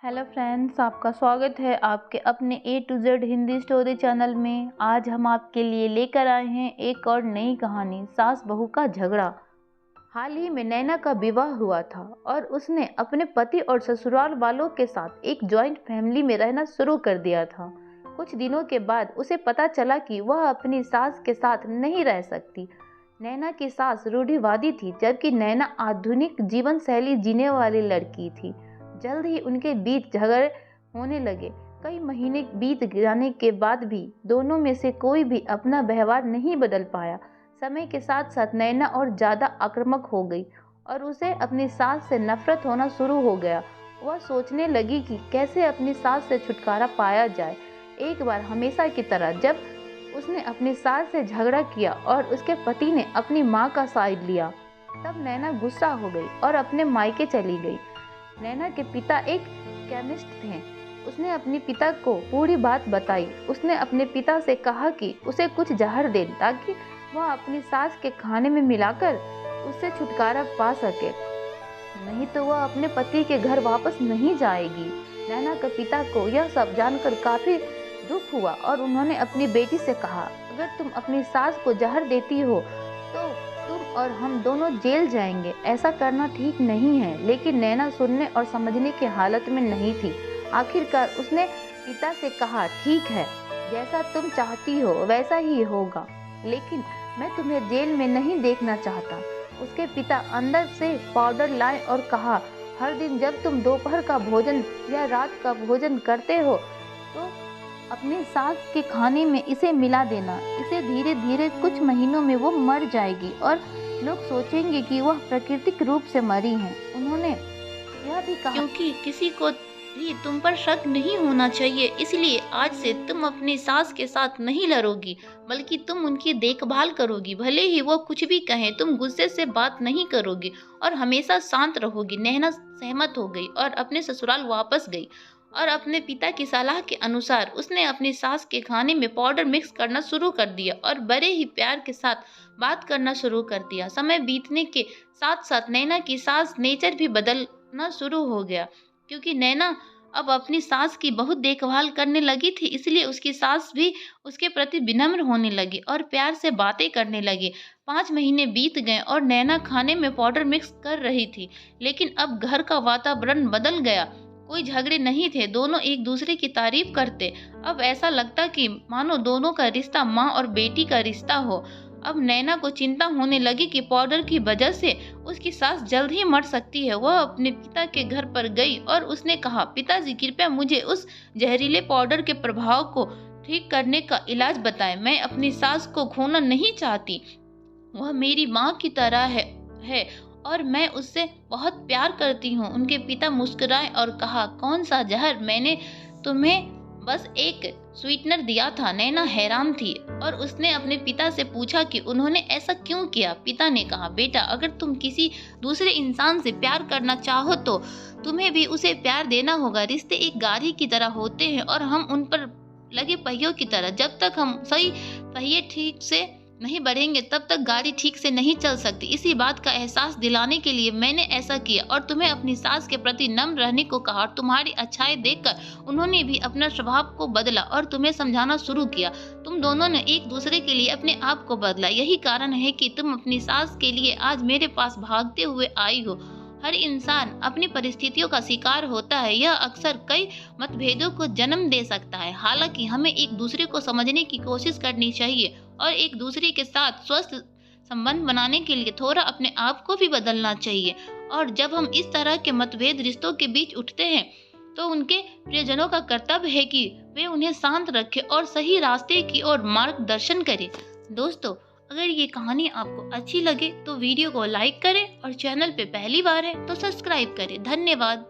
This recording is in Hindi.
हेलो फ्रेंड्स, आपका स्वागत है आपके अपने A to Z Hindi story channel में। आज हम आपके लिए लेकर आए हैं एक और नई कहानी, सास बहू का झगड़ा। हाल ही में नैना का विवाह हुआ था और उसने अपने पति और ससुराल वालों के साथ एक जॉइंट फैमिली में रहना शुरू कर दिया था। कुछ दिनों के बाद उसे पता चला कि वह अपनी सास के साथ नहीं रह सकती। नैना की सास रूढ़िवादी थी, जबकि नैना आधुनिक जीवन शैली जीने वाली लड़की थी। जल्द ही उनके बीच झगड़े होने लगे। कई महीने बीत जाने के बाद भी दोनों में से कोई भी अपना व्यवहार नहीं बदल पाया। समय के साथ साथ नैना और ज़्यादा आक्रामक हो गई और उसे अपनी सास से नफरत होना शुरू हो गया। वह सोचने लगी कि कैसे अपनी सास से छुटकारा पाया जाए। एक बार हमेशा की तरह जब उसने अपनी सास से झगड़ा किया और उसके पति ने अपनी माँ का साइड लिया, तब नैना गुस्सा हो गई और अपने मायके चली गई। नैना के पिता एक केमिस्ट थे। उसने अपने पिता को पूरी बात बताई। उसने अपने पिता से कहा कि उसे कुछ जहर दे ताकि वह अपनी सास के खाने में मिलाकर उससे छुटकारा पा सके, नहीं तो वह अपने पति के घर वापस नहीं जाएगी। नैना के पिता को यह सब जानकर काफी दुख हुआ और उन्होंने अपनी बेटी से कहा, अगर तुम अपनी सास को जहर देती हो तो तुम और हम दोनों जेल जाएंगे। ऐसा करना ठीक नहीं है। लेकिन नैना सुनने और समझने की हालत में नहीं थी। आखिरकार उसने पिता से कहा, ठीक है, जैसा तुम चाहती हो वैसा ही होगा, लेकिन मैं तुम्हें जेल में नहीं देखना चाहता। उसके पिता अंदर से पाउडर लाए और कहा, हर दिन जब तुम दोपहर का भोजन या रात का भोजन करते हो तो अपनी सास के खाने में इसे मिला देना। इसे धीरे धीरे कुछ महीनों में वो मर जाएगी और लोग सोचेंगे कि वह प्राकृतिक रूप से मरी है। उन्होंने यह भी कहा, क्योंकि किसी को भी तुम पर शक नहीं होना चाहिए, इसलिए आज से तुम अपनी सास के साथ नहीं लड़ोगी, बल्कि तुम उनकी देखभाल करोगी। भले ही वो कुछ भी कहें, तुम गुस्से से बात नहीं करोगी और हमेशा शांत रहोगी। नैना सहमत हो गई और अपने ससुराल वापस गई और अपने पिता की सलाह के अनुसार उसने अपनी सास के खाने में पाउडर मिक्स करना शुरू कर दिया और बड़े ही प्यार के साथ बात करना शुरू कर दिया। समय बीतने के साथ साथ नैना की सास नेचर भी बदलना शुरू हो गया, क्योंकि नैना अब अपनी सास की बहुत देखभाल करने लगी थी। इसलिए उसकी सास भी उसके प्रति विनम्र होने लगी और प्यार से बातें करने लगी। 5 महीने बीत गए और नैना खाने में पाउडर मिक्स कर रही थी, लेकिन अब घर का वातावरण बदल गया। कोई झगड़े नहीं थे, दोनों एक दूसरे की तारीफ करते। अब ऐसा लगता कि मानो दोनों का रिश्ता माँ और बेटी का रिश्ता हो। अब नैना को चिंता होने लगी कि पाउडर की वजह से उसकी सास जल्द ही मर सकती है। वह अपने पिता के घर पर गई और उसने कहा, पिताजी, कृपया मुझे उस जहरीले पाउडर के प्रभाव को ठीक करने का इलाज बताएं। मैं अपनी सास को खोना नहीं चाहती। वह मेरी माँ की तरह है और मैं उससे बहुत प्यार करती हूँ। उनके पिता मुस्कुराए और कहा, कौन सा जहर? मैंने तुम्हें बस एक स्वीटनर दिया था। नैना हैरान थी और उसने अपने पिता से पूछा कि उन्होंने ऐसा क्यों किया। पिता ने कहा, बेटा, अगर तुम किसी दूसरे इंसान से प्यार करना चाहो तो तुम्हें भी उसे प्यार देना होगा। रिश्ते एक गाड़ी की तरह होते हैं और हम उन पर लगे पहियों की तरह। जब तक हम सही पहिए ठीक से नहीं बढ़ेंगे तब तक गाड़ी ठीक से नहीं चल सकती। इसी बात का एहसास दिलाने के लिए मैंने ऐसा किया और तुम्हें अपनी सास के प्रति नम्र रहने को कहा। और तुम्हारी अच्छाई देखकर उन्होंने भी अपना स्वभाव को बदला और तुम्हें समझाना शुरू किया। तुम दोनों ने एक दूसरे के लिए अपने आप को बदला। यही कारण है कि तुम अपनी सास के लिए आज मेरे पास भागते हुए आई हो। हर इंसान अपनी परिस्थितियों का शिकार होता है। यह अक्सर कई मतभेदों को जन्म दे सकता है। हालांकि हमें एक दूसरे को समझने की कोशिश करनी चाहिए और एक दूसरे के साथ स्वस्थ संबंध बनाने के लिए थोड़ा अपने आप को भी बदलना चाहिए। और जब हम इस तरह के मतभेद रिश्तों के बीच उठते हैं तो उनके प्रियजनों का कर्तव्य है कि वे उन्हें शांत रखें और सही रास्ते की ओर मार्गदर्शन करें। दोस्तों, अगर ये कहानी आपको अच्छी लगे तो वीडियो को लाइक करें और चैनल पे पहली बार है तो सब्सक्राइब करें। धन्यवाद।